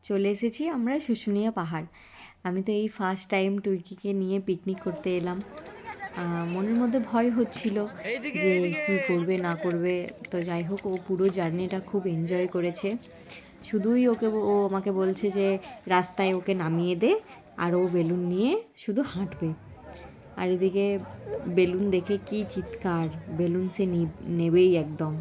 চলে এসেছি আমরা শুশুনিয়া পাহাড়। আমি তো এই ফার্স্ট টাইম টুইকিকে নিয়ে পিকনিক করতে এলাম। মনের মধ্যে ভয় হচ্ছিল যে কী করবে না করবে, তো যাই হোক ও পুরো জার্নিটা খুব এনজয় করেছে। শুধুই ও আমাকে বলছে যে রাস্তায় ওকে নামিয়ে দে আর ও বেলুন নিয়ে শুধু হাঁটবে। আর এদিকে বেলুন দেখে কি চিৎকার, বেলুন সে নেবেই একদম।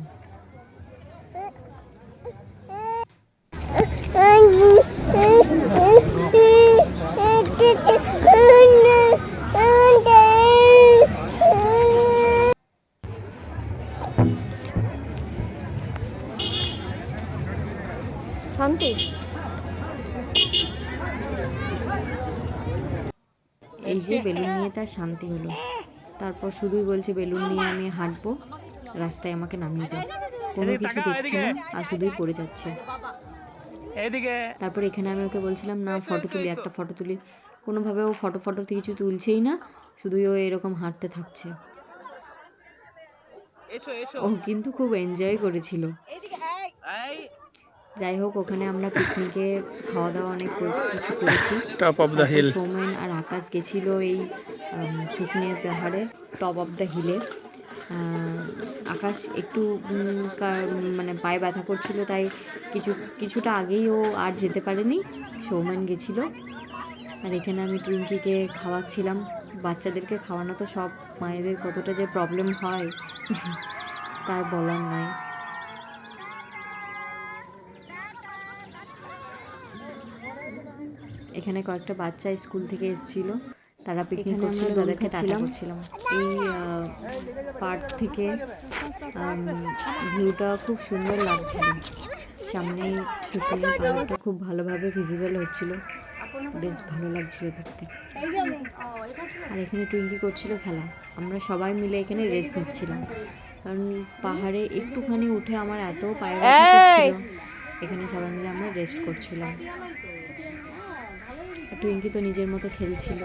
শান্তি এই যে বেলুন নিয়ে তার শান্তি হলো। তারপর শুধুই বলছে বেলুন নিয়ে আমি হাঁটবো, রাস্তায় আমাকে নামিয়ে দাও। কোনো কিছু দেখছে না আর শুধুই পড়ে যাচ্ছে। তারপর এখানে আমি ওকে বলছিলাম না ফটো তুলি, একটা ফটো তুলি। কোনোভাবে ও ফটো কিছু তুলছেই না, শুধুই ও এরকম হাঁটতে থাকছে। ও কিন্তু খুব এনজয় করেছিল। যাই হোক ওখানে আমরা পিকনিকে খাওয়া দাওয়া অনেক কিছু করেছি। Top of the hill Soumen আর আকাশ গেছিল এই শুশুনিয়া পাহাড়ে টপ অফ দ্য হিলে। আকাশ একটু মানে পায়ে ব্যথা করছিল, তাই কিছুটা আগেই ও আর যেতে পারেনি, সৌমেন গেছিল। আর এখানে আমি টুইঙ্কিকে খাওয়াচ্ছিলাম। বাচ্চাদেরকে খাওয়ানো তো সব মায়েদের কতটা যে প্রবলেম হয় তার বলার নাই। এখানে কয়েকটা বাচ্চা স্কুল থেকে এসেছিল, তারা পিকনিক করছিল, তাদেরকে টাটা করছিলাম। এই পার্ক থেকে ভিউটা খুব সুন্দর লাগছিল। সামনেই শুশুনিয়া পাহাড়টা খুব ভালোভাবে ভিজিবল হচ্ছিল, বেশ ভালো লাগছিল দেখতে। আর এখানে টুইঙ্কি করছিল খেলা। আমরা সবাই মিলে এখানে রেস্ট নিচ্ছিলাম, কারণ পাহাড়ে একটুখানি উঠে আমার এত পায়ে ব্যথা করছিল। এখানে সবাই মিলে আমরা রেস্ট করছিলাম। টুইঙ্কি তো নিজের মতো খেলছিল।